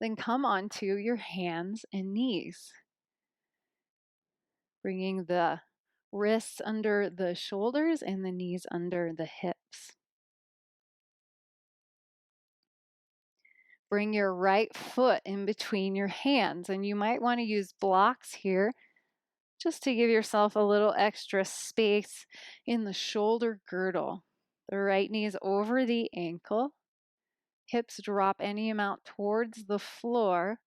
Then come onto your hands and knees, bringing the wrists under the shoulders and the knees under the hips. Bring your right foot in between your hands, and you might want to use blocks here just to give yourself a little extra space in the shoulder girdle. The right knee is over the ankle. Hips drop any amount towards the floor.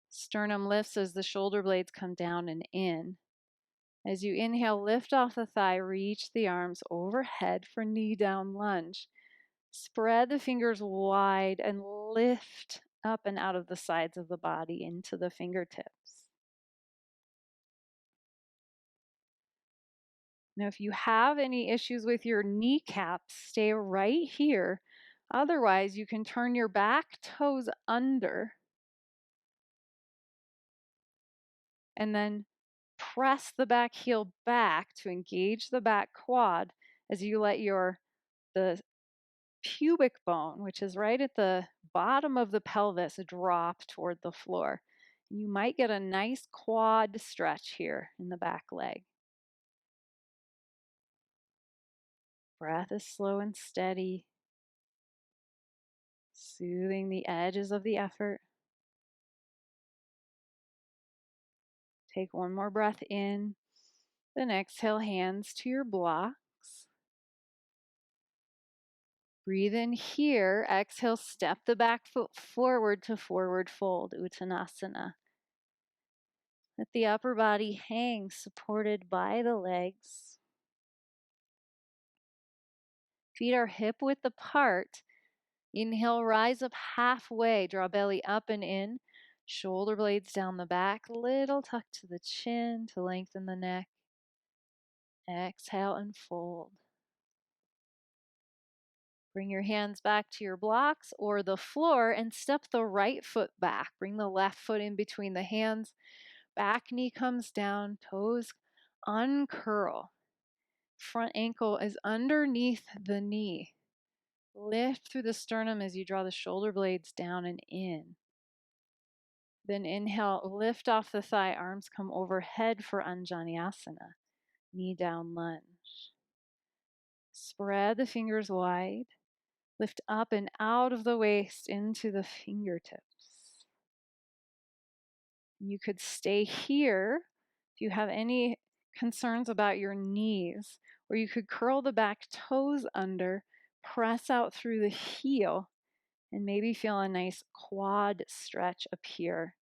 Sternum lifts as the shoulder blades come down and in. As you inhale, lift off the thigh, reach the arms overhead for knee down lunge. Spread the fingers wide and lift up and out of the sides of the body into the fingertips. Now, if you have any issues with your kneecaps, stay right here. Otherwise, you can turn your back toes under and then press the back heel back to engage the back quad as you let the pubic bone, which is right at the bottom of the pelvis, drop toward the floor. You might get a nice quad stretch here in the back leg. Breath is slow and steady, soothing the edges of the effort. Take one more breath in, then exhale, hands to your blocks. Breathe in here, exhale, step the back foot forward to forward fold, Uttanasana. Let the upper body hang, supported by the legs. Feet are hip width apart. Inhale, rise up halfway, draw belly up and in. Shoulder blades down the back, little tuck to the chin to lengthen the neck. Exhale and fold. Bring your hands back to your blocks or the floor and step the right foot back. Bring the left foot in between the hands. Back knee comes down, toes uncurl. Front ankle is underneath the knee. Lift through the sternum as you draw the shoulder blades down and in. Then inhale, lift off the thigh, arms come overhead for Anjaneyasana, knee down lunge. Spread the fingers wide. Lift up and out of the waist into the fingertips. You could stay here if you have any concerns about your knees, or you could curl the back toes under, press out through the heel, and maybe feel a nice quad stretch appear.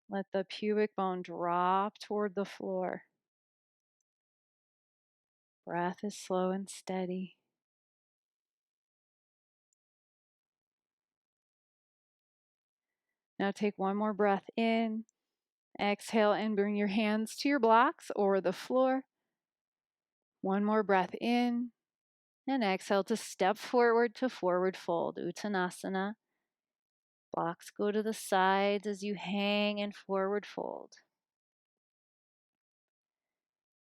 Let the pubic bone drop toward the floor. Breath is slow and steady. Now take one more breath in. Exhale and bring your hands to your blocks or the floor. One more breath in. And exhale to step forward to forward fold, Uttanasana. Blocks go to the sides as you hang and forward fold.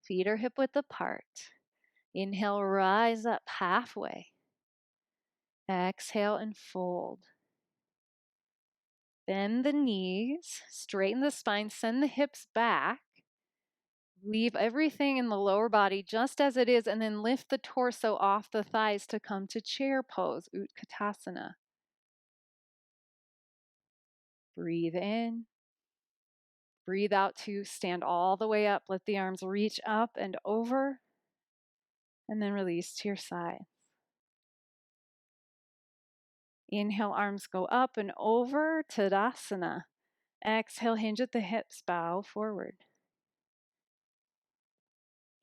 Feet are hip width apart. Inhale, rise up halfway. Exhale and fold. Bend the knees, straighten the spine, send the hips back. Leave everything in the lower body just as it is, and then lift the torso off the thighs to come to chair pose, Utkatasana. Breathe in. Breathe out to stand all the way up. Let the arms reach up and over, and then release to your side. Inhale, arms go up and over, Tadasana. Exhale, hinge at the hips, bow forward.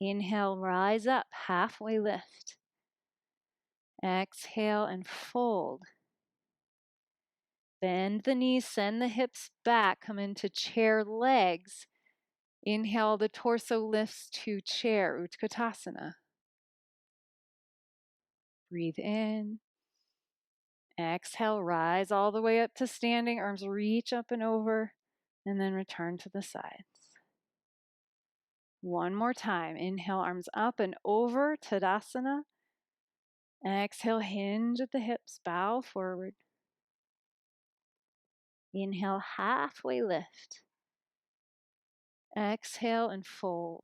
Inhale, rise up, halfway lift. Exhale and fold. Bend the knees, send the hips back, come into chair legs. Inhale, the torso lifts to chair, Utkatasana. Breathe in. Exhale, rise all the way up to standing, arms reach up and over, and then return to the sides. One more time. Inhale, arms up and over, Tadasana. Exhale, hinge at the hips, bow forward. Inhale, halfway lift. Exhale and fold.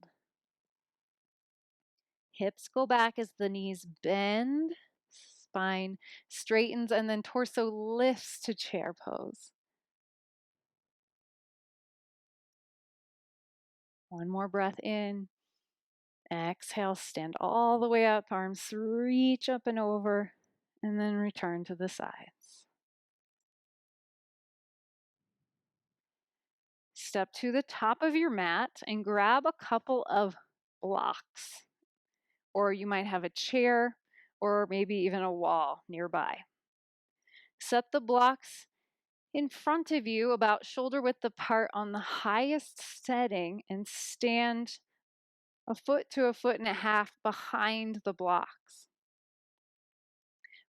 Hips go back as the knees bend, spine straightens, and then torso lifts to chair pose. One more breath in. Exhale, stand all the way up, arms reach up and over, and then return to the sides. Step to the top of your mat and grab a couple of blocks, or you might have a chair or maybe even a wall nearby. Set the blocks in front of you about shoulder width apart on the highest setting and stand a foot to a foot and a half behind the blocks.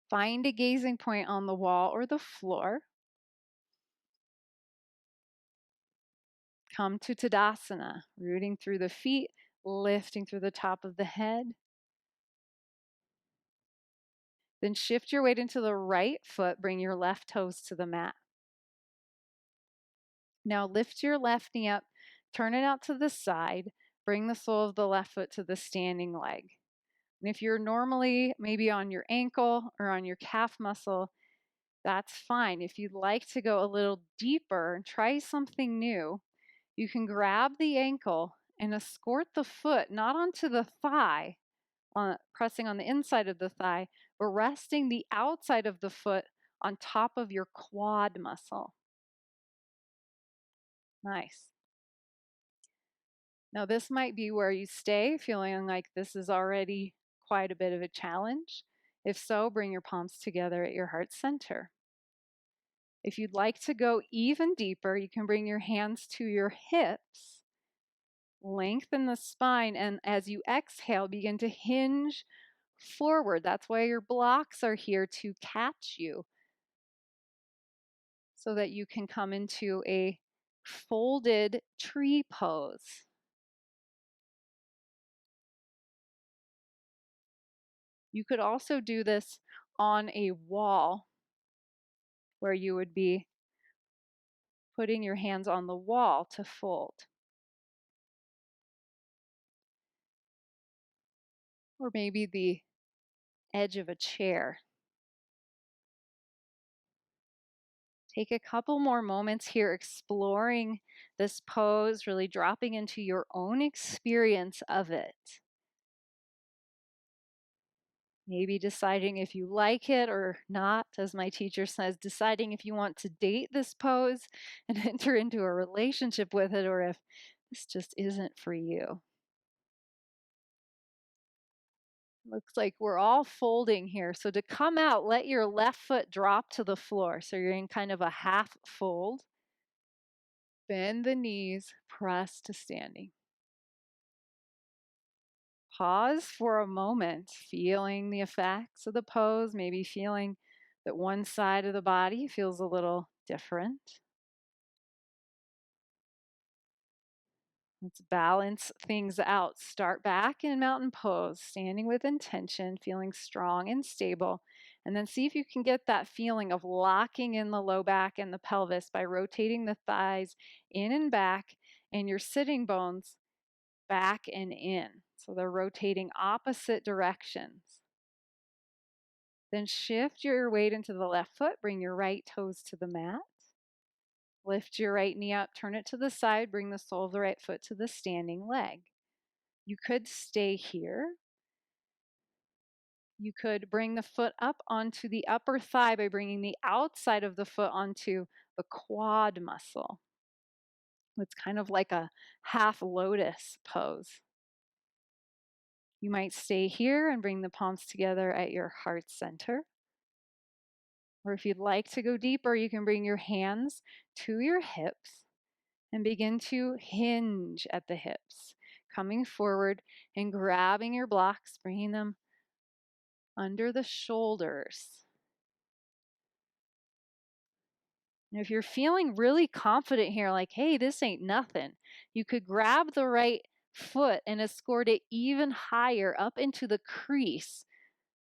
Find a gazing point on the wall or the floor. Come to Tadasana, rooting through the feet, lifting through the top of the head. Then shift your weight into the right foot, bring your left toes to the mat. Now lift your left knee up, turn it out to the side, bring the sole of the left foot to the standing leg. And if you're normally maybe on your ankle or on your calf muscle, that's fine. If you'd like to go a little deeper and try something new, you can grab the ankle and escort the foot not onto the thigh, pressing on the inside of the thigh, but resting the outside of the foot on top of your quad muscle. Nice. Now, this might be where you stay, feeling like this is already quite a bit of a challenge. If so, bring your palms together at your heart center. If you'd like to go even deeper, you can bring your hands to your hips, lengthen the spine, and as you exhale, begin to hinge forward. That's why your blocks are here to catch you, so that you can come into a folded tree pose. You could also do this on a wall where you would be putting your hands on the wall to fold. Or maybe the edge of a chair. Take a couple more moments here exploring this pose, really dropping into your own experience of it. Maybe deciding if you like it or not, as my teacher says, deciding if you want to date this pose and enter into a relationship with it, or if this just isn't for you. Looks like we're all folding here. So to come out, let your left foot drop to the floor. So you're in kind of a half fold. Bend the knees, press to standing. Pause for a moment, feeling the effects of the pose, maybe feeling that one side of the body feels a little different. Let's balance things out. Start back in mountain pose, standing with intention, feeling strong and stable. And then see if you can get that feeling of locking in the low back and the pelvis by rotating the thighs in and back and your sitting bones back and in. So they're rotating opposite directions. Then shift your weight into the left foot. Bring your right toes to the mat. Lift your right knee up, turn it to the side, bring the sole of the right foot to the standing leg. You could stay here. You could bring the foot up onto the upper thigh by bringing the outside of the foot onto the quad muscle. It's kind of like a half lotus pose. You might stay here and bring the palms together at your heart center. Or if you'd like to go deeper, you can bring your hands to your hips and begin to hinge at the hips, coming forward and grabbing your blocks, bringing them under the shoulders. And if you're feeling really confident here, like, hey, this ain't nothing, you could grab the right foot and escort it even higher up into the crease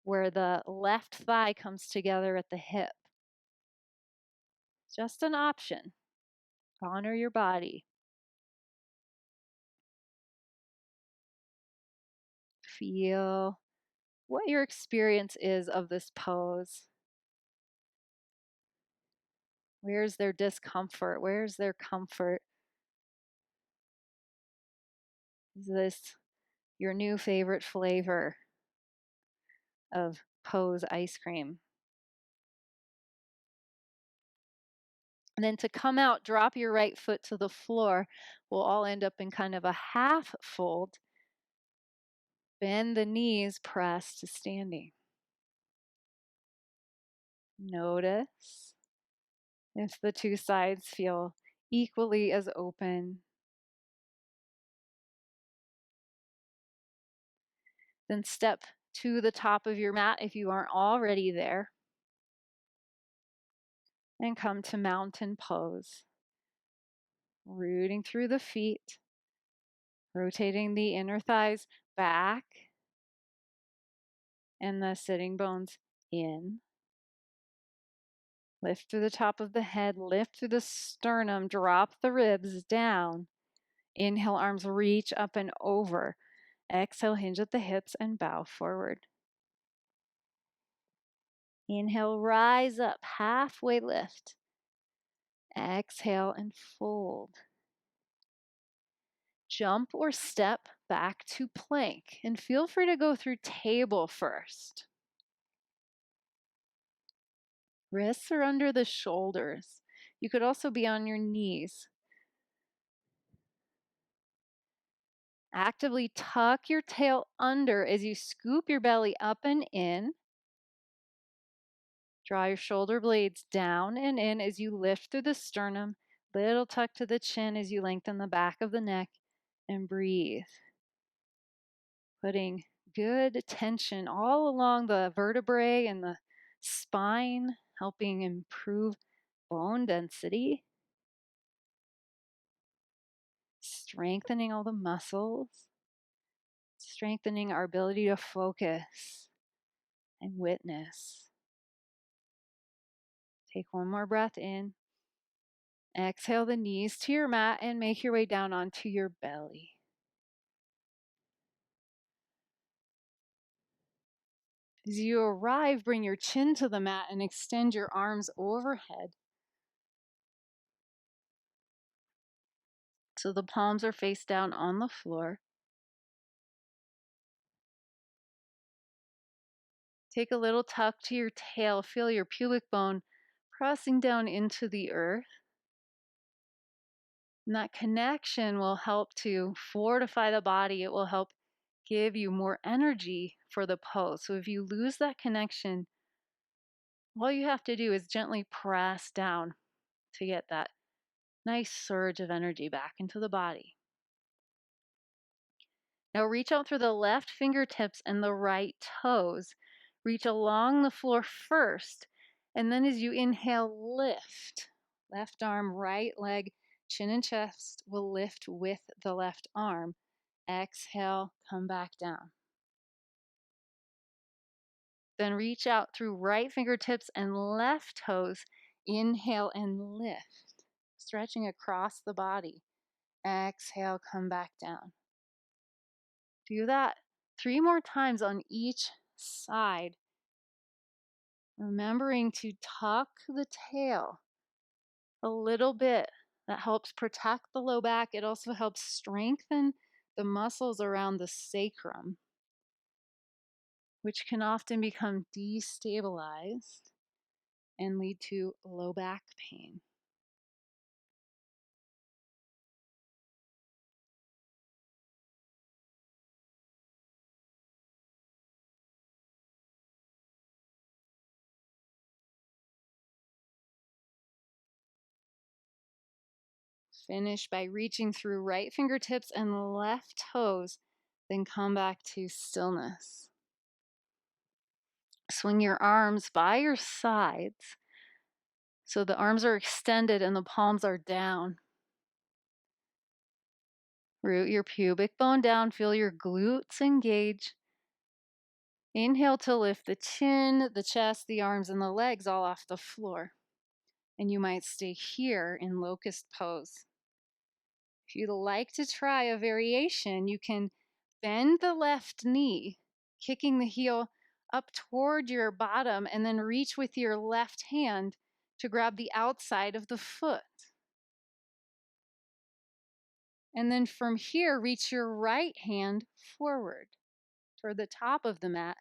where the left thigh comes together at the hip. Just an option. Honor your body. Feel what your experience is of this pose. Where's their discomfort? Where's their comfort? Is this your new favorite flavor of pose ice cream? And then to come out, drop your right foot to the floor. We'll all end up in kind of a half fold. Bend the knees, press to standing. Notice if the two sides feel equally as open. Then step to the top of your mat if you aren't already there. And come to mountain pose. Rooting through the feet, rotating the inner thighs back and the sitting bones in. Lift through the top of the head, lift through the sternum, drop the ribs down. Inhale, arms reach up and over. Exhale, hinge at the hips and bow forward. Inhale, rise up, halfway lift. Exhale and fold. Jump or step back to plank, and feel free to go through table first. Wrists are under the shoulders. You could also be on your knees. Actively tuck your tail under as you scoop your belly up and in. Draw your shoulder blades down and in as you lift through the sternum. Little tuck to the chin as you lengthen the back of the neck, and breathe. Putting good tension all along the vertebrae and the spine, helping improve bone density. Strengthening all the muscles. Strengthening our ability to focus and witness. Take one more breath in. Exhale the knees to your mat and make your way down onto your belly. As you arrive, bring your chin to the mat and extend your arms overhead. So the palms are face down on the floor. Take a little tuck to your tail. Feel your pubic bone pressing down into the earth. And that connection will help to fortify the body. It will help give you more energy for the pose. So if you lose that connection, all you have to do is gently press down to get that nice surge of energy back into the body. Now reach out through the left fingertips and the right toes. Reach along the floor first, and then as you inhale, lift. Left arm, right leg, chin and chest will lift with the left arm. Exhale, come back down. Then reach out through right fingertips and left toes. Inhale and lift, stretching across the body. Exhale, come back down. Do that 3 more times on each side. Remembering to tuck the tail a little bit. That helps protect the low back. It also helps strengthen the muscles around the sacrum, which can often become destabilized and lead to low back pain. Finish by reaching through right fingertips and left toes, then come back to stillness. Swing your arms by your sides so the arms are extended and the palms are down. Root your pubic bone down, feel your glutes engage. Inhale to lift the chin, the chest, the arms, and the legs all off the floor. And you might stay here in locust pose. If you'd like to try a variation, you can bend the left knee, kicking the heel up toward your bottom, and then reach with your left hand to grab the outside of the foot. And then from here, reach your right hand forward toward the top of the mat.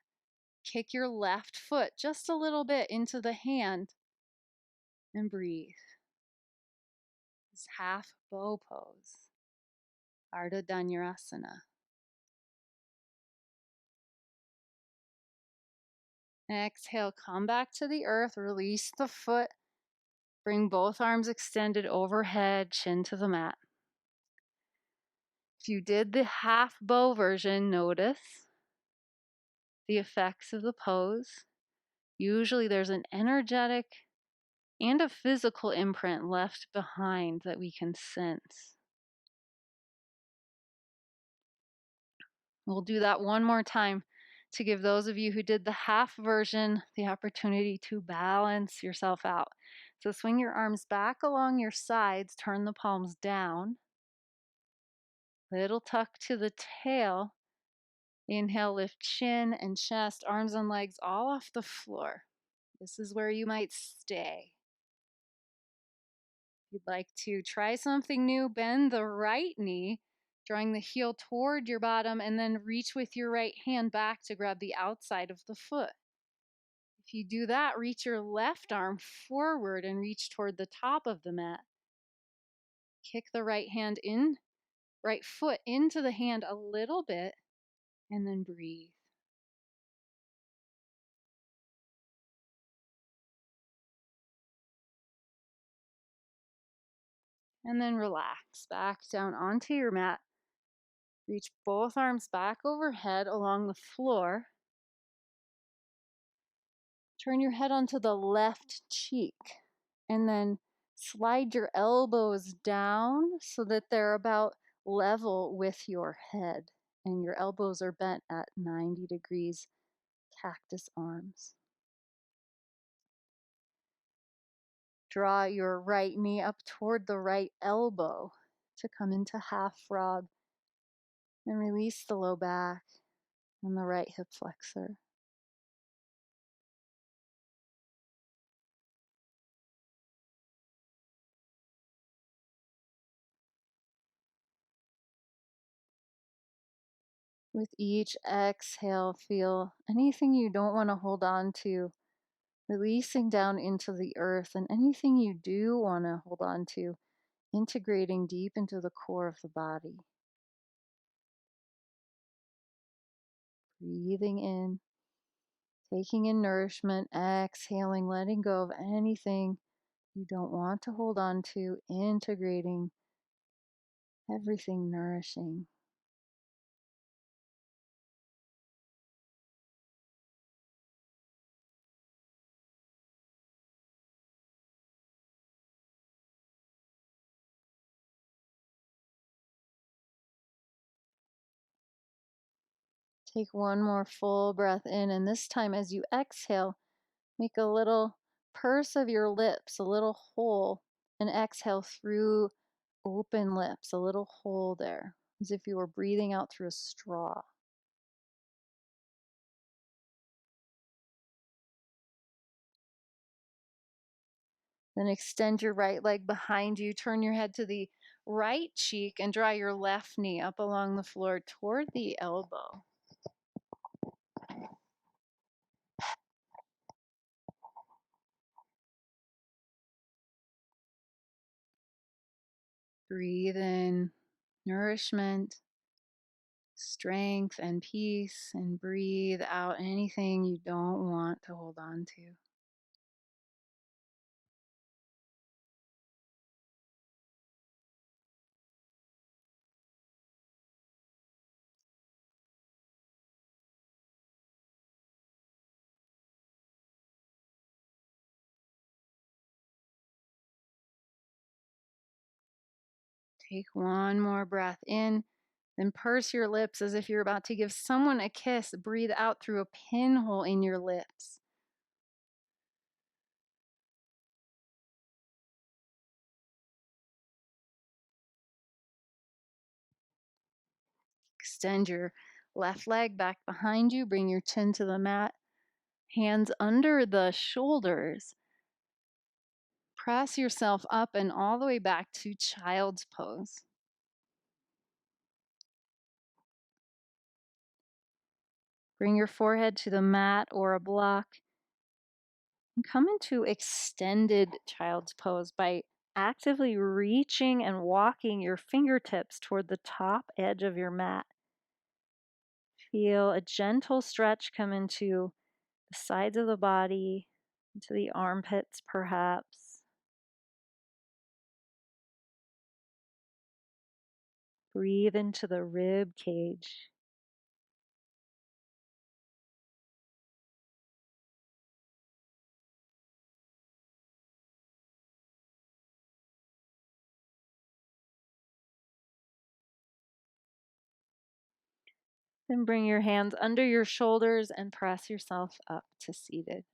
Kick your left foot just a little bit into the hand and breathe. This half bow pose, Ardha Dhanurasana. Exhale, come back to the earth, release the foot, bring both arms extended overhead, chin to the mat. If you did the half bow version, notice the effects of the pose. Usually there's an energetic and a physical imprint left behind that we can sense. We'll do that one more time to give those of you who did the half version the opportunity to balance yourself out. So swing your arms back along your sides, turn the palms down. Little tuck to the tail. Inhale, lift chin and chest, arms and legs all off the floor. This is where you might stay. If you'd like to try something new, bend the right knee, drawing the heel toward your bottom, and then reach with your right hand back to grab the outside of the foot. If you do that, reach your left arm forward and reach toward the top of the mat. Kick the right foot into the hand a little bit, and then breathe. And then relax back down onto your mat. Reach both arms back overhead along the floor. Turn your head onto the left cheek and then slide your elbows down so that they're about level with your head, and your elbows are bent at 90 degrees, cactus arms. Draw your right knee up toward the right elbow to come into half frog, and release the low back and the right hip flexor. With each exhale, feel anything you don't want to hold on to releasing down into the earth, and anything you do want to hold on to integrating deep into the core of the body. Breathing in, taking in nourishment, exhaling, letting go of anything you don't want to hold on to, integrating everything nourishing. Take one more full breath in, and this time as you exhale, make a little purse of your lips, a little hole, and exhale through open lips, a little hole there, as if you were breathing out through a straw. Then extend your right leg behind you, turn your head to the right cheek, and draw your left knee up along the floor toward the elbow. Breathe in nourishment, strength, and peace, and breathe out anything you don't want to hold on to. Take one more breath in, Then purse your lips as if you're about to give someone a kiss. Breathe out through a pinhole in your lips. Extend your left leg back behind you. Bring your chin to the mat. Hands under the shoulders. Press yourself up and all the way back to child's pose. Bring your forehead to the mat or a block. And come into extended child's pose by actively reaching and walking your fingertips toward the top edge of your mat. Feel a gentle stretch come into the sides of the body, into the armpits perhaps. Breathe into the rib cage. Then bring your hands under your shoulders and press yourself up to seated.